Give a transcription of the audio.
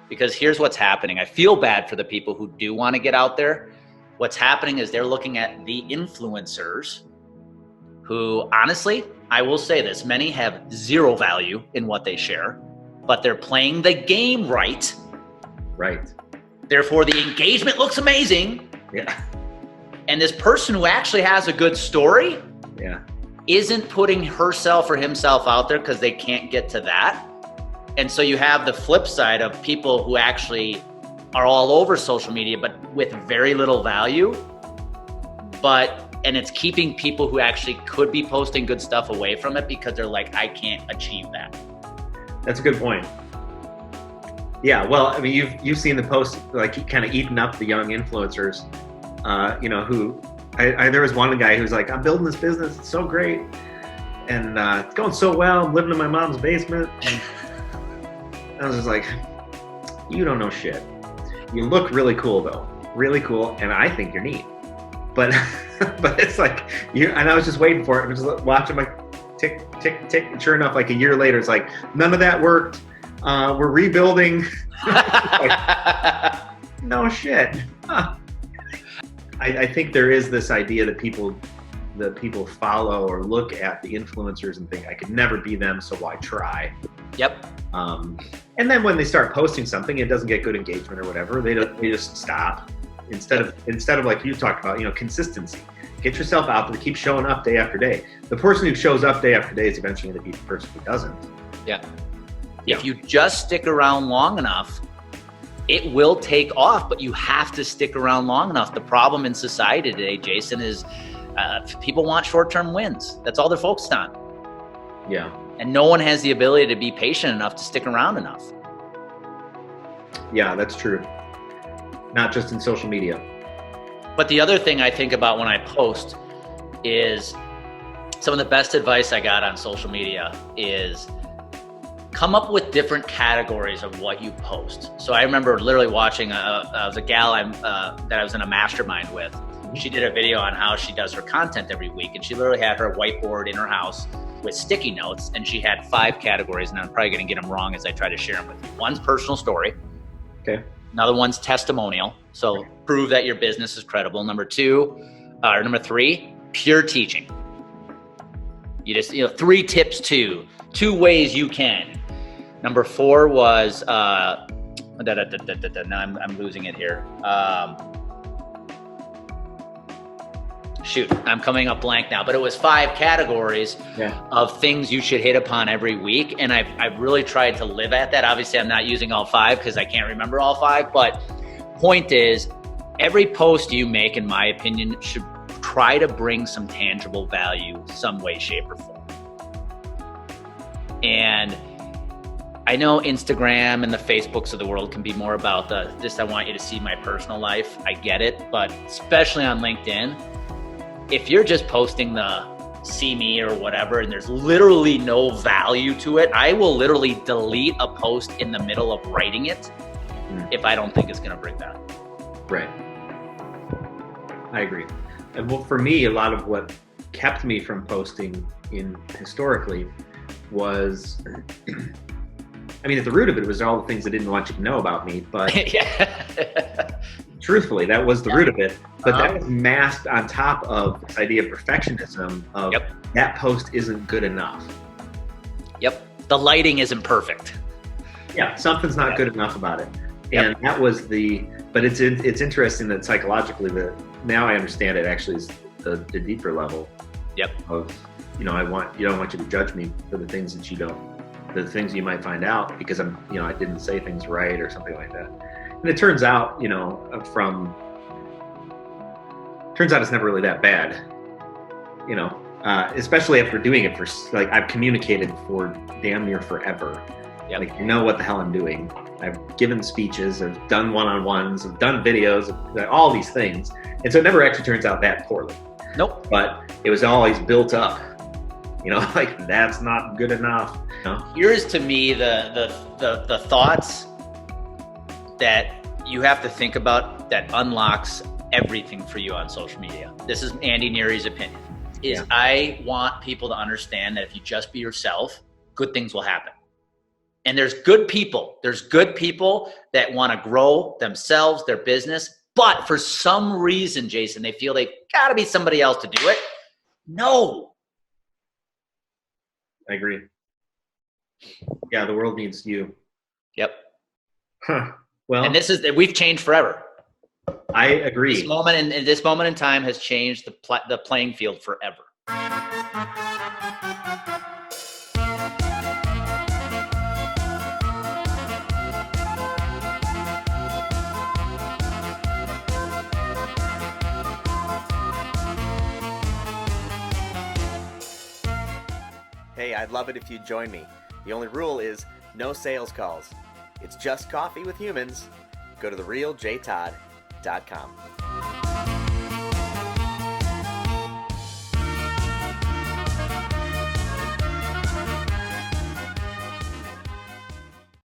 Because here's what's happening. I feel bad for the people who do want to get out there. What's happening is they're looking at the influencers who, honestly, I will say this, many have zero value in what they share, but they're playing the game right. Right. Therefore, the engagement looks amazing. Yeah. And this person who actually has a good story isn't putting herself or himself out there because they can't get to that. And so you have the flip side of people who actually are all over social media, but with very little value. And it's keeping people who actually could be posting good stuff away from it because they're like, I can't achieve that. That's a good point. Yeah, well, I mean, you've seen the post, like, kind of eating up the young influencers, who, there was one guy who's like, I'm building this business, it's so great, and it's going so well, I'm living in my mom's basement. And I was just like, you don't know shit. You look really cool, though. Really cool, and I think you're neat. But but it's like, and I was just waiting for it. I was just watching my tick, tick, tick. And sure enough, like a year later, it's like, none of that worked. We're rebuilding. Like, no shit. Huh. I think there is this idea that people follow or look at the influencers and think, I could never be them, so why try? Yep. And then when they start posting something, it doesn't get good engagement or whatever, they just stop. Instead of like you talked about, consistency. Get yourself out there, keep showing up day after day. The person who shows up day after day is eventually going to be the person who doesn't. Yeah. If you just stick around long enough, it will take off, but you have to stick around long enough. The problem in society today, Jason, is people want short-term wins. That's all they're focused on. Yeah. And no one has the ability to be patient enough to stick around enough. Yeah, that's true. Not just in social media. But the other thing I think about when I post is some of the best advice I got on social media is come up with different categories of what you post. So I remember literally watching, was a gal that I was in a mastermind with. She did a video on how she does her content every week. And she literally had her whiteboard in her house with sticky notes. And she had 5 categories. And I'm probably going to get them wrong as I try to share them with you. One's personal story. Okay. Another one's testimonial. So prove that your business is credible. Number 3, pure teaching. You just, 3 tips to 2 ways you can. Number 4 was, now I'm losing it here. Shoot, I'm coming up blank now, but it was 5 categories of things you should hit upon every week. And I've really tried to live at that. Obviously, I'm not using all 5 because I can't remember all 5, but point is, every post you make, in my opinion, should try to bring some tangible value, some way, shape, or form. And I know Instagram and the Facebooks of the world can be more about I want you to see my personal life. I get it, but especially on LinkedIn, if you're just posting the see me or whatever, and there's literally no value to it, I will literally delete a post in the middle of writing it if I don't think it's going to bring value. Right. I agree. And well, for me, a lot of what kept me from posting historically was, I mean, at the root of it was all the things I didn't want you to know about me, but truthfully, that was the root of it. But that was masked on top of this idea of perfectionism of that post isn't good enough. Yep. The lighting isn't perfect. Yeah, something's not good enough about it. And that was but it's interesting that psychologically, now I understand it actually is the deeper level of, you don't want you to judge me for the things that the things you might find out because I didn't say things right or something like that. And it turns out, it's never really that bad, especially after doing it for, like, I've communicated for damn near forever. Like, what the hell I'm doing. I've given speeches, I've done one-on-ones, I've done videos, all these things. And so it never actually turns out that poorly. Nope. But it was always built up, like, that's not good enough. Here's to me the thoughts that you have to think about that unlocks everything for you on social media. This is Andy Neary's opinion. I want people to understand that if you just be yourself, good things will happen. And there's good people. There's good people that want to grow themselves, their business, but for some reason, Jason, they feel they've got to be somebody else to do it. No. I agree. Yeah, the world needs you. Yep. Huh. Well, And we've changed forever. I agree. This moment in time has changed the playing field forever. Hey, I'd love it if you'd join me. The only rule is no sales calls. It's just coffee with humans. Go to therealjtodd.com.